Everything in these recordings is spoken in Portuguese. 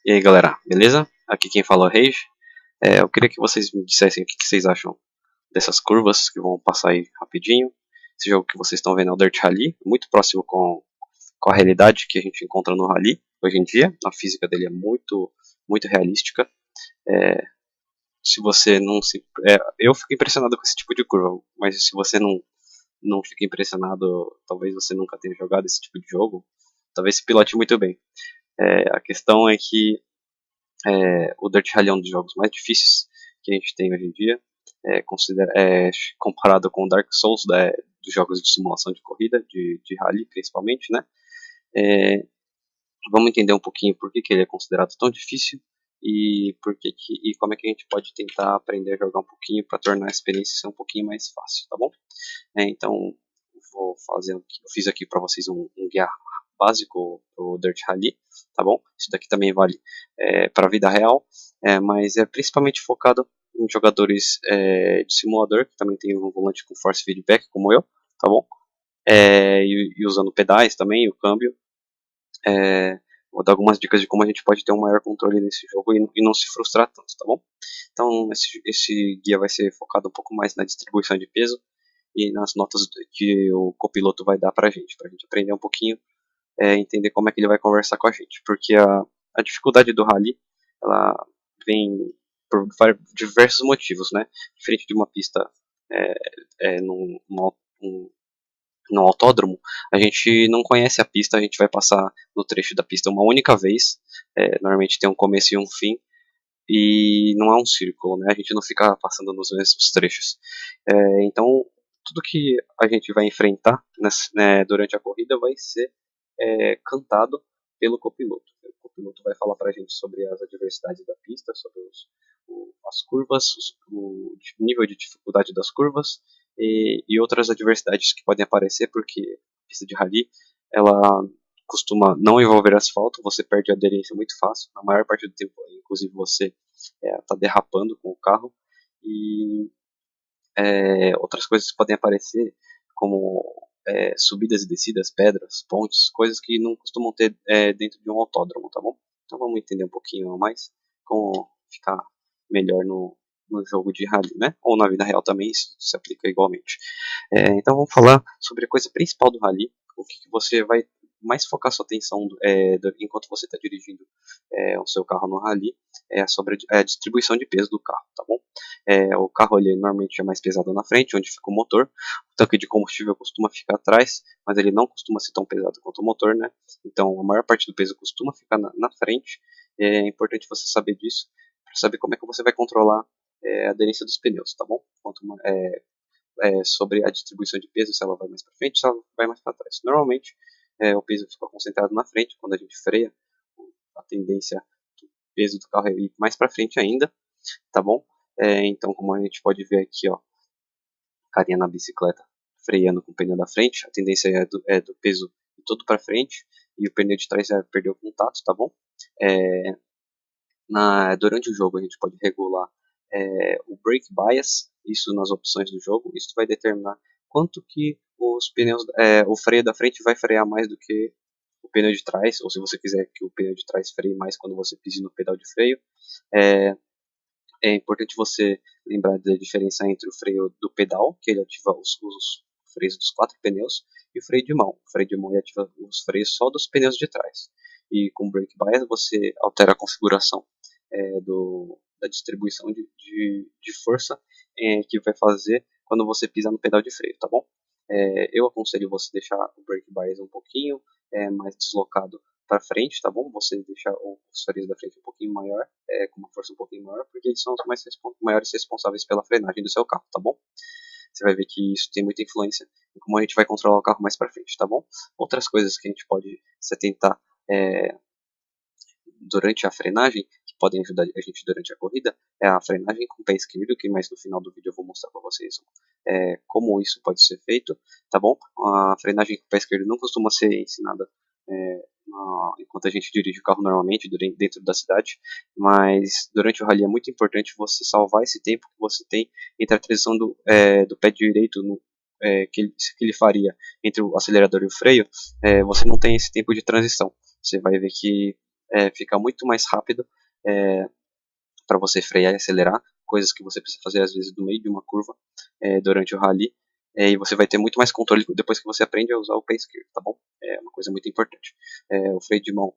E aí galera, beleza? Aqui quem fala é o Rage. Eu queria que vocês me dissessem o que vocês acham dessas curvas que vão passar aí rapidinho. Esse jogo que vocês estão vendo é o Dirt Rally, muito próximo com a realidade que a gente encontra no Rally hoje em dia. A física dele é muito realística. É, se você não se, eu fico impressionado com esse tipo de curva, mas se você não fica impressionado, talvez você nunca tenha jogado esse tipo de jogo, talvez se pilote muito bem. A questão é que o Dirt Rally é um dos jogos mais difíceis que a gente tem hoje em dia, comparado com o Dark Souls dos jogos de simulação de corrida, de rally principalmente, né? É, Vamos entender um pouquinho por que ele é considerado tão difícil e como é que a gente pode tentar aprender a jogar um pouquinho para tornar a experiência ser um pouquinho mais fácil, tá bom? Então, eu fiz aqui para vocês um guia básico pro Dirt Rally, tá bom? Isso daqui também vale para a vida real, mas é principalmente focado em jogadores de simulador, que também tem um volante com force feedback, como eu, tá bom? E usando pedais também, o câmbio. Vou dar algumas dicas de como a gente pode ter um maior controle nesse jogo e não se frustrar tanto, tá bom? Então, esse guia vai ser focado um pouco mais na distribuição de peso e nas notas que o copiloto vai dar pra gente aprender um pouquinho, entender como é que ele vai conversar com a gente, porque a dificuldade do rally, ela vem por diversos motivos, né? Diferente de uma pista no autódromo, a gente não conhece a pista, a gente vai passar no trecho da pista uma única vez, normalmente tem um começo e um fim, e não é um círculo, né? A gente não fica passando nos mesmos trechos. Então, tudo que a gente vai enfrentar durante a corrida vai ser cantado pelo copiloto. O copiloto vai falar para a gente sobre as adversidades da pista, sobre as curvas, o nível de dificuldade das curvas e outras adversidades que podem aparecer, porque a pista de rally ela costuma não envolver asfalto, você perde a aderência muito fácil, na maior parte do tempo, inclusive você está derrapando com o carro, e outras coisas que podem aparecer, como subidas e descidas, pedras, pontes, coisas que não costumam ter dentro de um autódromo, tá bom? Então vamos entender um pouquinho mais como ficar melhor no jogo de rally, né? Ou na vida real também, isso se aplica igualmente. Então vamos falar sobre a coisa principal do rally, o que você vai mais focar sua atenção enquanto você está dirigindo o seu carro no rally, sobre a distribuição de peso do carro, tá bom? O carro ele normalmente é mais pesado na frente, onde fica o motor. O tanque de combustível costuma ficar atrás, mas ele não costuma ser tão pesado quanto o motor, né? Então a maior parte do peso costuma ficar na frente. É importante você saber disso, para saber como é que você vai controlar a aderência dos pneus, tá bom? Sobre a distribuição de peso, se ela vai mais para frente, se ela vai mais para trás. Normalmente o peso fica concentrado na frente, quando a gente freia, a tendência do peso do carro é ir mais para frente ainda, tá bom? Então, como a gente pode ver aqui, ó, carinha na bicicleta freando com o pneu da frente, a tendência é do peso ir todo para frente e o pneu de trás perder o contato, tá bom? Durante o jogo a gente pode regular o brake bias, isso nas opções do jogo, isso vai determinar quanto que os pneus, o freio da frente vai frear mais do que o pneu de trás, ou se você quiser que o pneu de trás freie mais quando você pise no pedal de freio. É importante você lembrar da diferença entre o freio do pedal, que ele ativa os freios dos 4 pneus, e o freio de mão. O freio de mão ele ativa os freios só dos pneus de trás. E com o brake bias você altera a configuração da distribuição de força que vai fazer quando você pisar no pedal de freio, tá bom? Eu aconselho você deixar o brake bias um pouquinho mais deslocado para frente, tá bom? Você deixar os freios da frente um pouquinho maior, com uma força um pouquinho maior, porque eles são os maiores responsáveis pela frenagem do seu carro, tá bom? Você vai ver que isso tem muita influência em como a gente vai controlar o carro mais para frente, tá bom? Outras coisas que a gente pode se atentar durante a frenagem, que podem ajudar a gente durante a corrida, é a frenagem com o pé esquerdo, que mais no final do vídeo eu vou mostrar para vocês como isso pode ser feito, tá bom? A frenagem com o pé esquerdo não costuma ser ensinada enquanto a gente dirige o carro normalmente dentro da cidade, mas durante o rally é muito importante você salvar esse tempo que você tem entre a transição do pé direito que ele faria entre o acelerador e o freio. Você não tem esse tempo de transição. Você vai ver que fica muito mais rápido para você frear e acelerar, coisas que você precisa fazer às vezes no meio de uma curva durante o rally, e você vai ter muito mais controle depois que você aprende a usar o pé esquerdo, tá bom? É uma coisa muito importante. O freio de mão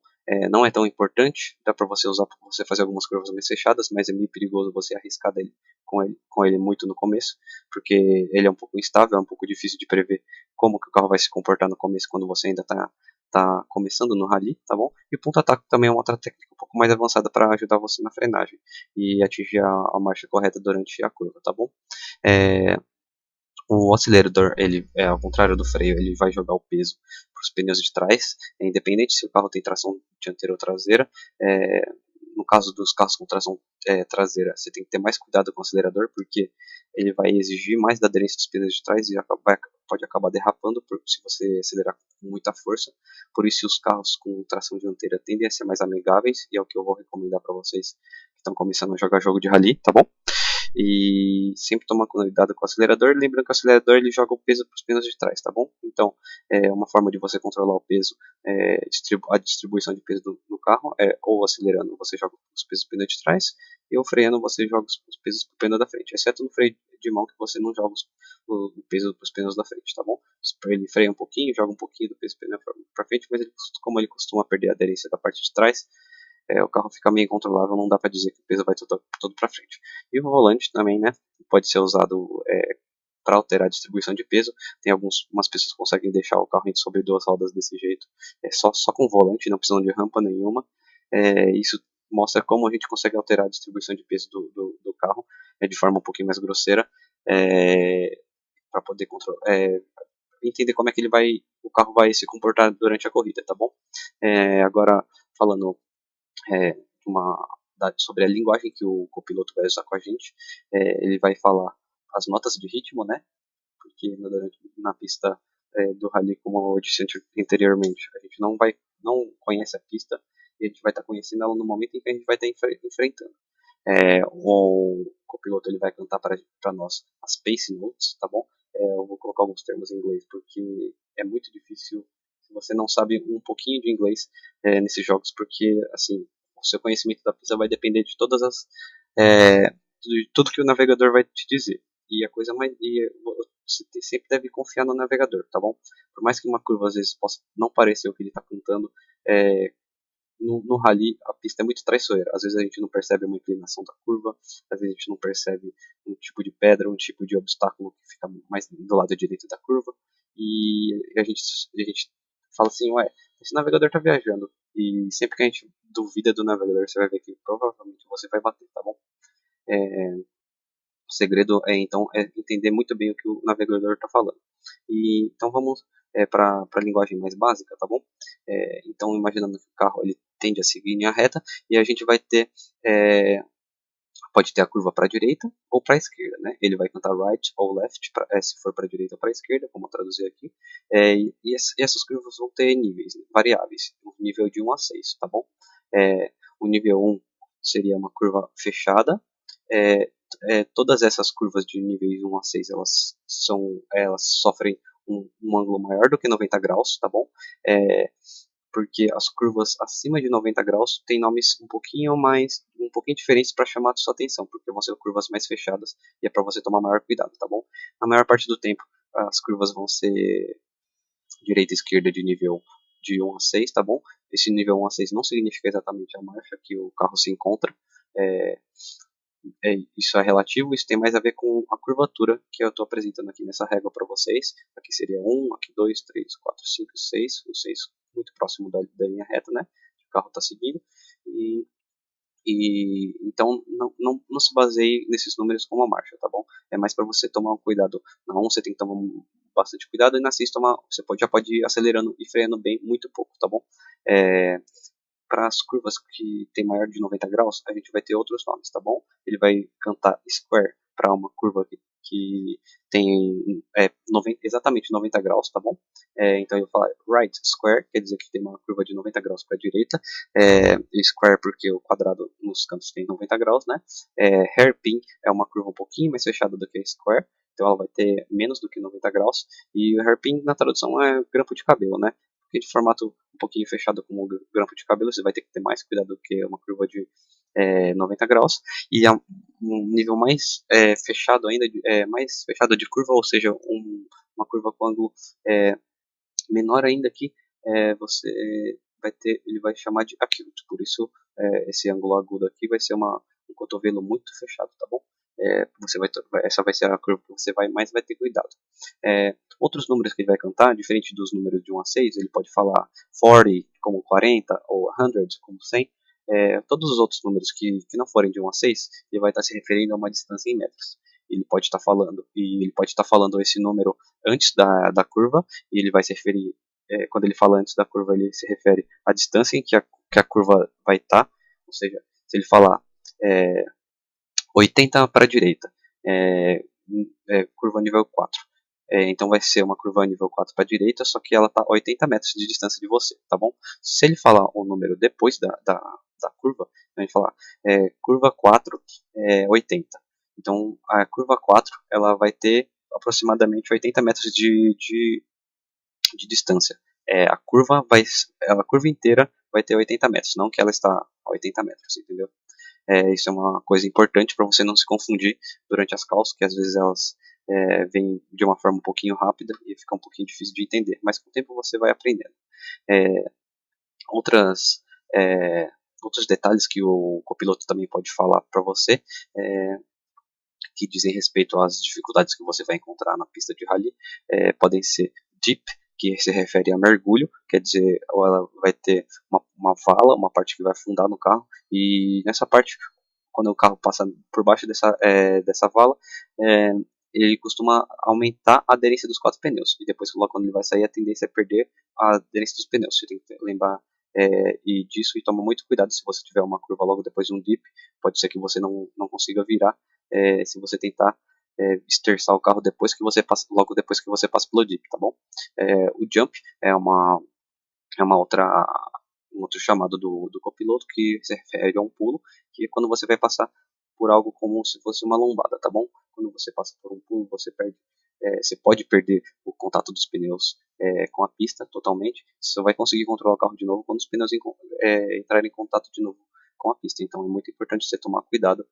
não é tão importante, dá para você usar para você fazer algumas curvas mais fechadas, mas é meio perigoso você arriscar dele, com ele muito no começo, porque ele é um pouco instável, é um pouco difícil de prever como que o carro vai se comportar no começo quando você ainda tá começando no rally, tá bom? E o ponta-ataque também é uma outra técnica um pouco mais avançada para ajudar você na frenagem e atingir a marcha correta durante a curva, tá bom? É, o acelerador, ele ao contrário do freio, ele vai jogar o peso para os pneus de trás, independente se o carro tem tração dianteira ou traseira. É, no caso dos carros com tração traseira, você tem que ter mais cuidado com o acelerador, porque ele vai exigir mais da aderência dos pneus de trás e pode acabar derrapando se você acelerar com muita força. Por isso, os carros com tração dianteira tendem a ser mais amigáveis, e é o que eu vou recomendar para vocês que estão começando a jogar jogo de rally, tá bom? E sempre tomar cuidado com o acelerador, lembrando que o acelerador ele joga o peso para os pneus de trás, tá bom? Então, uma forma de você controlar o peso, a distribuição de peso do carro, ou acelerando você joga os pesos para o pneu de trás, ou freando você joga os pesos para o pneu da frente, exceto no freio de mão que você não joga o peso para os pneus da frente, tá bom? Ele freia um pouquinho, joga um pouquinho do peso do pneu para frente, mas como ele costuma perder a aderência da parte de trás, o carro fica meio incontrolável, não dá para dizer que o peso vai todo para frente. E o volante também, né, pode ser usado para alterar a distribuição de peso. Tem umas pessoas que conseguem deixar o carro sobre duas rodas desse jeito, só com o volante, não precisam de rampa nenhuma. Isso mostra como a gente consegue alterar a distribuição de peso do carro de forma um pouquinho mais grosseira, para poder entender como é que o carro vai se comportar durante a corrida, tá bom? Agora, falando é, sobre a linguagem que o copiloto vai usar com a gente. Ele vai falar as notas de ritmo, né? Porque na pista do rally, como eu disse anteriormente, a gente não conhece a pista e a gente vai estar conhecendo ela no momento em que a gente vai estar enfrentando. O copiloto ele vai cantar para nós as pace notes, tá bom? Eu vou colocar alguns termos em inglês porque é muito difícil se você não sabe um pouquinho de inglês nesses jogos, porque assim o seu conhecimento da pista vai depender de tudo que o navegador vai te dizer. E a coisa mais você sempre deve confiar no navegador, tá bom? Por mais que uma curva às vezes possa não parecer o que ele está cantando, no rally a pista é muito traiçoeira. Às vezes a gente não percebe uma inclinação da curva, às vezes a gente não percebe um tipo de pedra, um tipo de obstáculo que fica mais do lado direito da curva, e a gente fala assim, ué, esse navegador tá viajando. E sempre que a gente duvida do navegador, você vai ver que provavelmente você vai bater, tá bom? O segredo então entender muito bem o que o navegador está falando. Então vamos para a linguagem mais básica, tá bom? Então imaginando que o carro ele tende a seguir em linha reta e a gente vai ter pode ter a curva para a direita ou para a esquerda, né? Ele vai cantar right ou left, se for para a direita ou para a esquerda, como eu traduzir aqui. E essas curvas vão ter níveis, né, variáveis, um nível de 1 a 6, tá bom? O nível 1 seria uma curva fechada. Todas essas curvas de níveis 1 a 6, elas sofrem um ângulo maior do que 90 graus, tá bom? Porque as curvas acima de 90 graus têm nomes um pouquinho diferentes para chamar a sua atenção, porque vão ser curvas mais fechadas e é para você tomar maior cuidado, tá bom? Na maior parte do tempo, as curvas vão ser direita e esquerda de nível de 1 a 6, tá bom? Esse nível 1 a 6 não significa exatamente a marcha que o carro se encontra, isso é relativo, isso tem mais a ver com a curvatura que eu estou apresentando aqui nessa régua para vocês. Aqui seria 1, aqui 2, 3, 4, 5, 6, o 6 muito próximo da linha reta, né, que o carro está seguindo, então não se baseie nesses números como a marcha, tá bom? É mais para você tomar um cuidado. Na 1 você tem que tomar bastante cuidado e na 6 você já pode ir acelerando e freando bem, muito pouco, tá bom? Para as curvas que tem maior de 90 graus, a gente vai ter outros nomes, tá bom? Ele vai cantar square para uma curva que tem exatamente 90 graus, tá bom? Então eu vou falar right square, quer dizer que tem uma curva de 90 graus para a direita, square porque o quadrado nos cantos tem 90 graus, né? Hairpin é uma curva um pouquinho mais fechada do que a square, então ela vai ter menos do que 90 graus, e o hairpin na tradução é grampo de cabelo, né? porque de formato um pouquinho fechado como grampo de cabelo, você vai ter que ter mais cuidado do que uma curva de 90 graus, e um nível mais fechado ainda, mais fechado de curva, ou seja, uma curva com ângulo menor ainda aqui, você vai ter, ele vai chamar de acute, por isso esse ângulo agudo aqui vai ser um cotovelo muito fechado, tá bom? Essa vai ser a curva que você mais vai ter cuidado. Outros números que ele vai cantar, diferente dos números de 1 a 6, ele pode falar 40 como 40 ou 100 como 100. Todos os outros números que não forem de 1 a 6, ele vai estar se referindo a uma distância em metros. Ele pode estar falando esse número antes da curva, e ele vai se referir, quando ele fala antes da curva, ele se refere à distância em que a curva vai estar, ou seja, se ele falar 80 para a direita, curva nível 4. Então vai ser uma curva nível 4 para a direita, só que ela está a 80 metros de distância de você, tá bom? Se ele falar o número depois da curva, a gente falar curva 4, 80. Então a curva 4 ela vai ter aproximadamente 80 metros de distância. A curva inteira vai ter 80 metros, não que ela está a 80 metros, entendeu? Isso é uma coisa importante para você não se confundir durante as calls, que às vezes elas vêm de uma forma um pouquinho rápida e fica um pouquinho difícil de entender, mas com o tempo você vai aprendendo. Outras, outros detalhes que o copiloto também pode falar para você, que dizem respeito às dificuldades que você vai encontrar na pista de rally, podem ser deep, que se refere a mergulho, quer dizer, ela vai ter uma vala, uma parte que vai afundar no carro, e nessa parte, quando o carro passa por baixo dessa vala, ele costuma aumentar a aderência dos 4 pneus, e depois, logo quando ele vai sair, a tendência é perder a aderência dos pneus. Você tem que lembrar disso, e toma muito cuidado se você tiver uma curva logo depois de um dip, pode ser que você não consiga virar se você tentar esterçar o carro logo depois que você passa pelo dip, tá bom? O jump é uma um outro chamado do copiloto, que se refere a um pulo, que é quando você vai passar por algo como se fosse uma lombada, tá bom? Quando você passa por um pulo, você pode perder o contato dos pneus com a pista totalmente. Você só vai conseguir controlar o carro de novo quando os pneus entrarem em contato de novo com a pista. Então é muito importante você tomar cuidado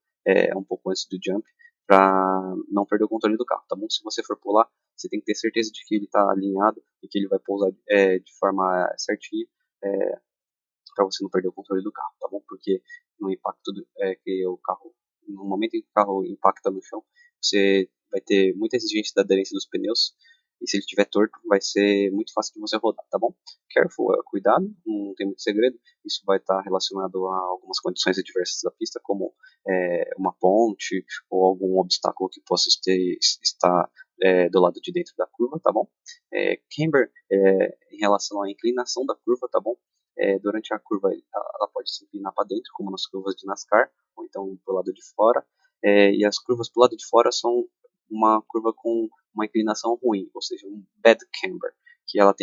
um pouco antes do jump, para não perder o controle do carro, tá bom? Se você for pular, você tem que ter certeza de que ele está alinhado e que ele vai pousar de forma certinha, para você não perder o controle do carro, tá bom? Porque no impacto no momento em que o carro impacta no chão, você vai ter muita exigência da aderência dos pneus, e se ele estiver torto, vai ser muito fácil de você rodar, tá bom? Careful, cuidado, não tem muito segredo. Isso vai estar relacionado a algumas condições adversas da pista, como uma ponte ou algum obstáculo que possa estar do lado de dentro da curva, tá bom? Camber, em relação à inclinação da curva, tá bom? Durante a curva, ela pode se inclinar para dentro, como nas curvas de NASCAR, ou então para o lado de fora. E as curvas para o lado de fora são uma curva com uma inclinação ruim, ou seja, um bad camber, que ela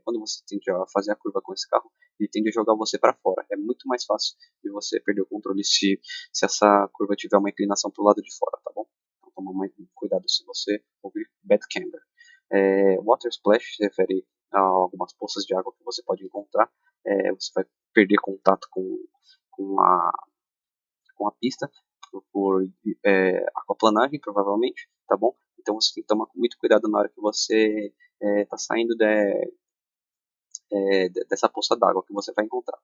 quando você tende a fazer a curva com esse carro, ele tende a jogar você para fora. É muito mais fácil de você perder o controle se essa curva tiver uma inclinação para o lado de fora, tá bom? Então toma muito cuidado se você ouvir bad camber. Water splash se refere a algumas poças de água que você pode encontrar. Você vai perder contato com a pista por aquaplanagem, provavelmente, tá bom? Então você tem que tomar muito cuidado na hora que você está saindo dessa poça d'água que você vai encontrar.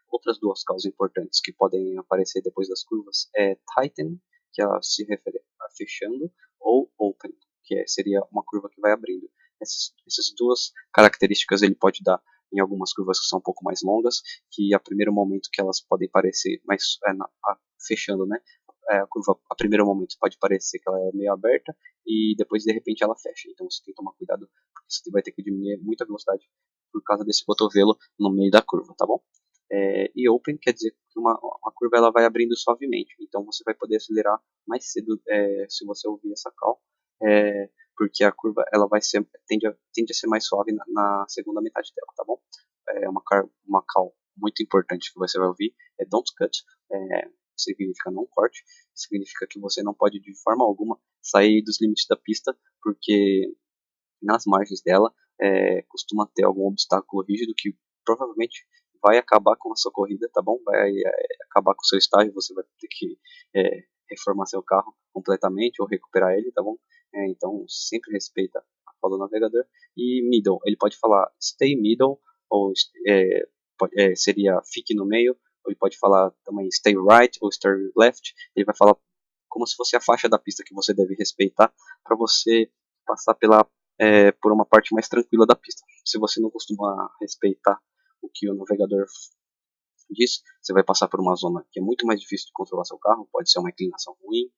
Outras duas causas importantes que podem aparecer depois das curvas é tighten, que ela se refere a fechando, ou open, que seria uma curva que vai abrindo. Essas duas características ele pode dar em algumas curvas que são um pouco mais longas, que a primeiro momento que elas podem parecer mais fechando, né? A curva a primeiro momento pode parecer que ela é meio aberta e depois de repente ela fecha. Então você tem que tomar cuidado, porque você vai ter que diminuir muito a velocidade por causa desse cotovelo no meio da curva, tá bom? E open quer dizer que uma curva ela vai abrindo suavemente, então você vai poder acelerar mais cedo se você ouvir essa call, porque a curva ela tende a ser mais suave na segunda metade dela, tá bom? Uma call muito importante que você vai ouvir é don't cut, significa não corte, significa que você não pode de forma alguma sair dos limites da pista, porque nas margens dela costuma ter algum obstáculo rígido que provavelmente vai acabar com a sua corrida, tá bom? Vai acabar com o seu estágio, você vai ter que reformar seu carro completamente ou recuperar ele, tá bom? Então sempre respeita a fala do navegador. E middle, ele pode falar stay middle ou seria fique no meio, ou ele pode falar também stay right ou stay left. Ele vai falar como se fosse a faixa da pista que você deve respeitar para você passar por uma parte mais tranquila da pista. Se você não costuma respeitar o que o navegador diz, você vai passar por uma zona que é muito mais difícil de controlar seu carro, pode ser uma inclinação ruim,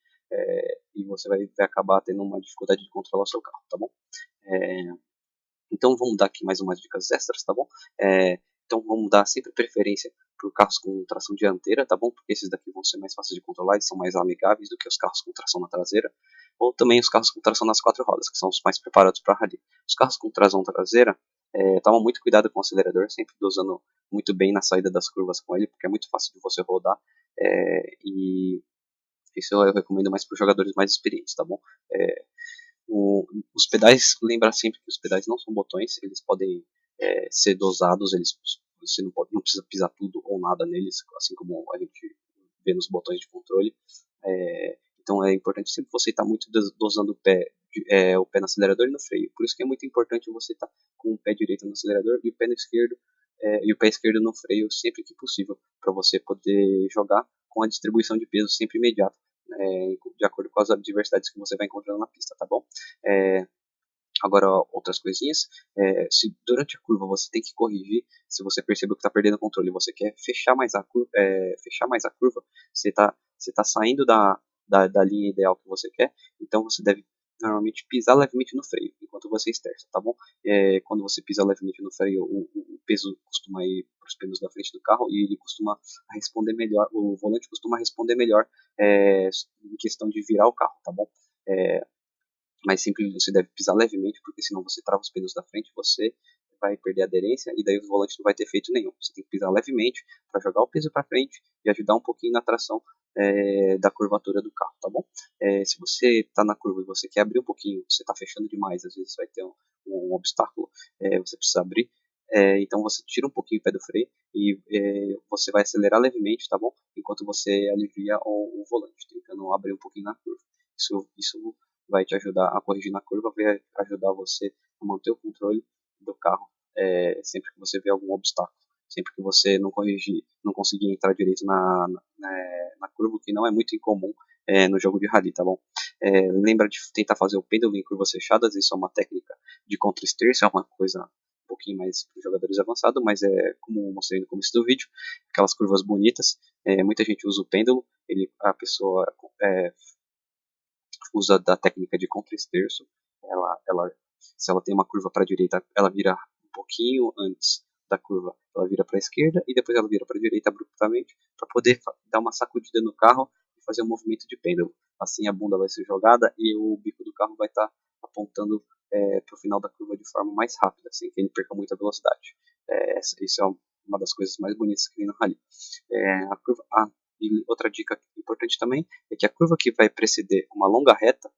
e você vai acabar tendo uma dificuldade de controlar seu carro, tá bom? Então vamos dar aqui mais umas dicas extras, tá bom? Então vamos dar sempre preferência por carros com tração dianteira, tá bom? Porque esses daqui vão ser mais fáceis de controlar e são mais amigáveis do que os carros com tração na traseira. Ou também os carros com tração nas quatro rodas, que são os mais preparados para rally. Os carros com tração traseira, toma muito cuidado com o acelerador, sempre dosando muito bem na saída das curvas com ele, porque é muito fácil de você rodar. E isso eu recomendo mais para os jogadores mais experientes, tá bom? Os pedais, lembra sempre que os pedais não são botões, eles podem ser dosados, você não precisa pisar tudo ou nada neles, assim como a gente vê nos botões de controle. Então é importante sempre você estar muito dosando o pé no acelerador e no freio. Por isso que é muito importante você estar com o pé direito no acelerador e o pé esquerdo no freio sempre que possível, para você poder jogar com a distribuição de peso sempre imediata, de acordo com as adversidades que você vai encontrando na pista, tá bom? Agora, outras coisinhas, se durante a curva você tem que corrigir, se você percebeu que está perdendo o controle e você quer fechar mais a curva, você tá saindo da linha ideal que você quer, então você deve normalmente pisar levemente no freio, enquanto você esterça, tá bom? Quando você pisa levemente no freio, o peso costuma ir para os pneus da frente do carro e ele costuma responder melhor, o volante costuma responder melhor em questão de virar o carro, tá bom? Mas sempre você deve pisar levemente, porque senão você trava os pneus da frente, você vai perder a aderência e daí o volante não vai ter efeito nenhum. Você tem que pisar levemente para jogar o peso para frente e ajudar um pouquinho na tração da curvatura do carro, tá bom? Se você está na curva e você quer abrir um pouquinho, você está fechando demais, às vezes vai ter um obstáculo, você precisa abrir. Então você tira um pouquinho o pé do freio e você vai acelerar levemente, tá bom? Enquanto você alivia o volante, tentando abrir um pouquinho na curva. Isso vai te ajudar a corrigir na curva, vai ajudar você a manter o controle do carro sempre que você vê algum obstáculo, sempre que você não conseguir entrar direito na curva, o que não é muito incomum no jogo de rally, tá bom? Lembra de tentar fazer o pêndulo em curvas fechadas, isso é uma técnica de contra-esterço, é uma coisa um pouquinho mais para os jogadores avançados, mas como eu mostrei no começo do vídeo, aquelas curvas bonitas, muita gente usa o pêndulo, a pessoa usa da técnica de contra-esterço. Se ela tem uma curva para a direita, ela vira um pouquinho antes da curva, ela vira para a esquerda e depois ela vira para a direita abruptamente para poder dar uma sacudida no carro e fazer um movimento de pêndulo. Assim a bunda vai ser jogada e o bico do carro vai estar apontando para o final da curva de forma mais rápida, sem que ele perca muita velocidade. Isso é uma das coisas mais bonitas que tem no rally. E outra dica importante também é que a curva que vai preceder uma longa reta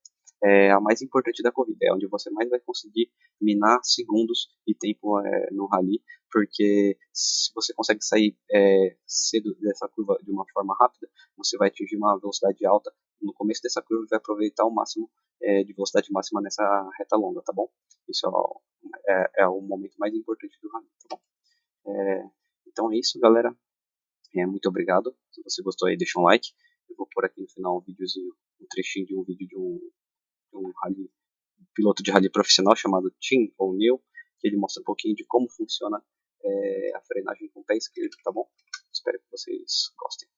é a mais importante da corrida, é onde você mais vai conseguir minar segundos e tempo no rally, porque se você consegue sair cedo dessa curva de uma forma rápida, você vai atingir uma velocidade alta no começo dessa curva e vai aproveitar o máximo de velocidade máxima nessa reta longa, tá bom? Isso é o momento mais importante do rally, tá bom? Então é isso, galera. Muito obrigado. Se você gostou aí, deixa um like. Eu vou pôr aqui no final um videozinho, um trechinho de um vídeo de um rally, piloto de rally profissional chamado Tim O'Neill, que ele mostra um pouquinho de como funciona a frenagem com o pé esquerdo, tá bom? Espero que vocês gostem.